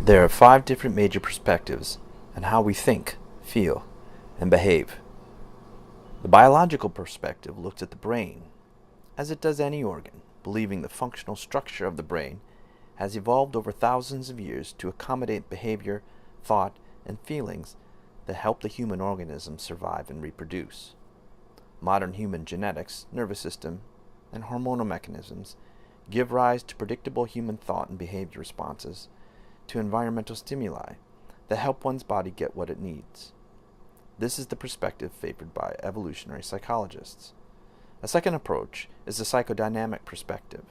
There are 5 different major perspectives on how we think, feel, and behave. The biological perspective looks at the brain, as it does any organ, believing the functional structure of the brain has evolved over thousands of years to accommodate behavior, thought, and feelings that help the human organism survive and reproduce. Modern human genetics, nervous system, and hormonal mechanisms give rise to predictable human thought and behavior responses to environmental stimuli that help one's body get what it needs. This is the perspective favored by evolutionary psychologists. A second approach is the psychodynamic perspective,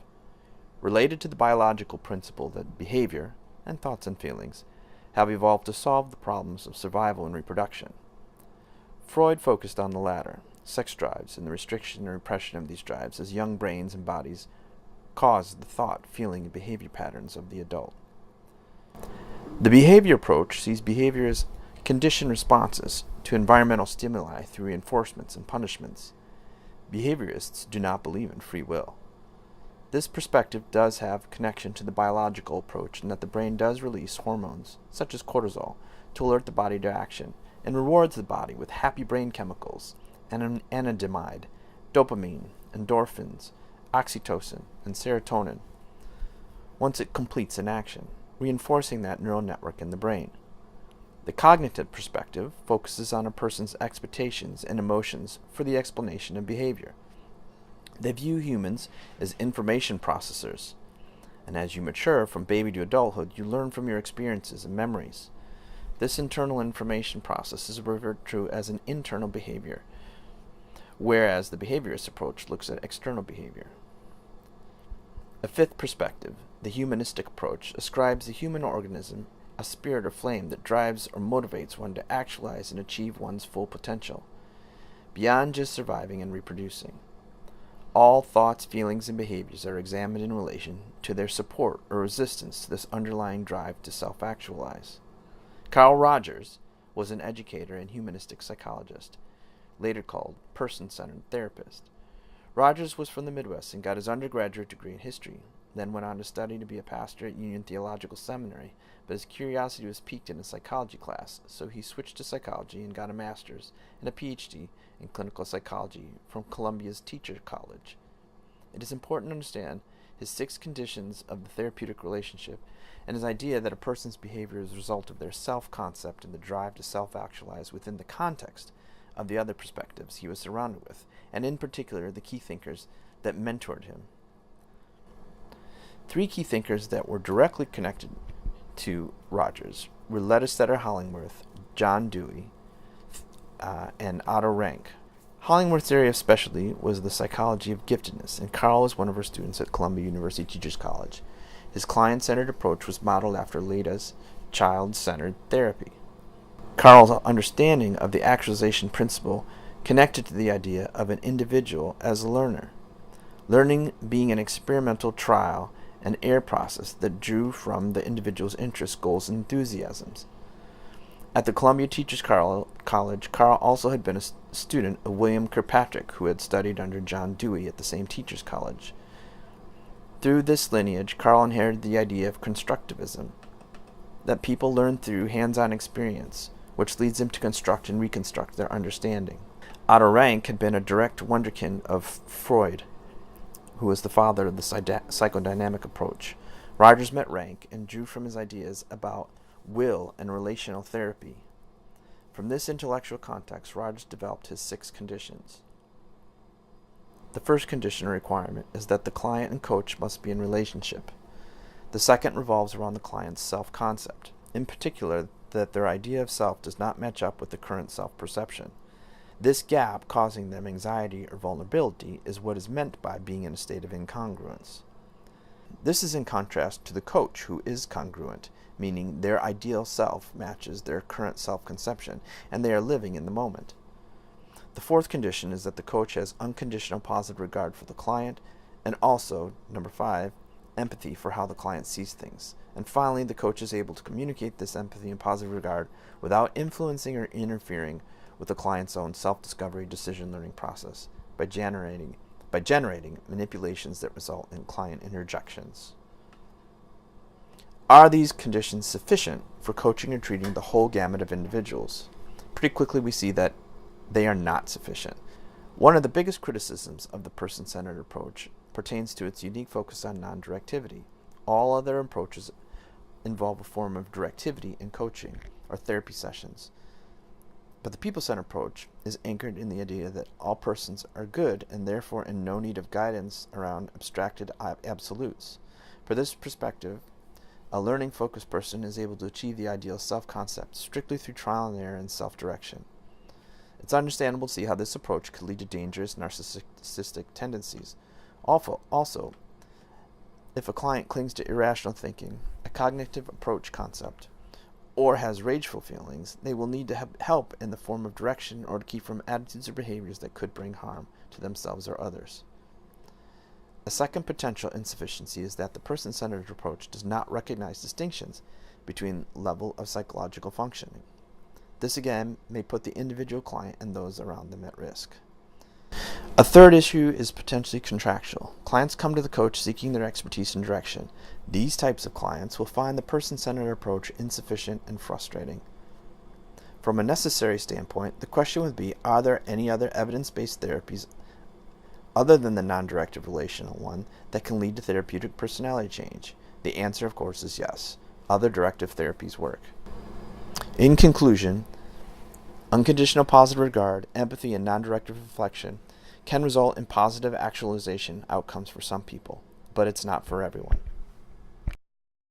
related to the biological principle that behavior, and thoughts and feelings, have evolved to solve the problems of survival and reproduction. Freud focused on the latter, sex drives, and the restriction and repression of these drives as young brains and bodies cause the thought, feeling, and behavior patterns of the adult. The behavior approach sees behavior as conditioned responses to environmental stimuli through reinforcements and punishments. Behaviorists do not believe in free will. This perspective does have connection to the biological approach in that the brain does release hormones, such as cortisol, to alert the body to action, and rewards the body with happy brain chemicals, anandamide, dopamine, endorphins, oxytocin, and serotonin, once it completes an action, reinforcing that neural network in the brain. The cognitive perspective focuses on a person's expectations and emotions for the explanation of behavior. They view humans as information processors, and as you mature from baby to adulthood, you learn from your experiences and memories. This internal information process is referred to as an internal behavior, whereas the behaviorist approach looks at external behavior. A fifth perspective, the humanistic approach, ascribes the human organism a spirit or flame that drives or motivates one to actualize and achieve one's full potential, beyond just surviving and reproducing. All thoughts, feelings, and behaviors are examined in relation to their support or resistance to this underlying drive to self-actualize. Carl Rogers was an educator and humanistic psychologist, later called person-centered therapist. Rogers was from the Midwest and got his undergraduate degree in history, then went on to study to be a pastor at Union Theological Seminary, but his curiosity was piqued in a psychology class, so he switched to psychology and got a master's and a PhD in clinical psychology from Columbia's Teacher College. It is important to understand his 6 conditions of the therapeutic relationship and his idea that a person's behavior is a result of their self-concept and the drive to self-actualize within the context of the other perspectives he was surrounded with, and in particular the key thinkers that mentored him. 3 key thinkers that were directly connected to Rogers were Ledterstetter Hollingworth, John Dewey, and Otto Rank. Hollingworth's area of specialty was the psychology of giftedness, and Carl was one of her students at Columbia University Teachers College. His client-centered approach was modeled after Leda's child-centered therapy. Carl's understanding of the actualization principle connected to the idea of an individual as a learner, learning being an experimental trial and error process that drew from the individual's interests, goals, and enthusiasms. At the Columbia Teachers College, Carl also had been a student of William Kirkpatrick, who had studied under John Dewey at the same Teachers College. Through this lineage, Carl inherited the idea of constructivism, that people learn through hands-on experience, which leads them to construct and reconstruct their understanding. Otto Rank had been a direct wunderkind of Freud, who was the father of the psychodynamic approach. Rogers met Rank and drew from his ideas about will and relational therapy. From this intellectual context, Rogers developed his 6 conditions. The first condition or requirement is that the client and coach must be in relationship. The second revolves around the client's self-concept, in particular that their idea of self does not match up with the current self-perception. This gap, causing them anxiety or vulnerability, is what is meant by being in a state of incongruence. This is in contrast to the coach, who is congruent, meaning their ideal self matches their current self-conception, and they are living in the moment. The fourth condition is that the coach has unconditional positive regard for the client, and also, number 5, empathy for how the client sees things. And finally, the coach is able to communicate this empathy and positive regard without influencing or interfering with the client's own self-discovery decision-learning process by generating manipulations that result in client interjections. Are these conditions sufficient for coaching and treating the whole gamut of individuals? Pretty quickly we see that they are not sufficient. One of the biggest criticisms of the person-centered approach pertains to its unique focus on non-directivity. All other approaches involve a form of directivity in coaching or therapy sessions. But the people-centered approach is anchored in the idea that all persons are good and therefore in no need of guidance around abstracted absolutes. For this perspective, a learning-focused person is able to achieve the ideal self-concept strictly through trial and error and self-direction. It's understandable to see how this approach could lead to dangerous narcissistic tendencies. Also, if a client clings to irrational thinking, a cognitive approach concept, or has rageful feelings, they will need to have help in the form of direction or to keep from attitudes or behaviors that could bring harm to themselves or others. A second potential insufficiency is that the person-centered approach does not recognize distinctions between level of psychological functioning. This again may put the individual client and those around them at risk. A third issue is potentially contractual. Clients come to the coach seeking their expertise and direction. These types of clients will find the person-centered approach insufficient and frustrating. From a necessary standpoint, the question would be, are there any other evidence-based therapies other than the non-directive relational one that can lead to therapeutic personality change? The answer, of course, is yes. Other directive therapies work. In conclusion, unconditional positive regard, empathy, and non-directive reflection can result in positive actualization outcomes for some people, but it's not for everyone.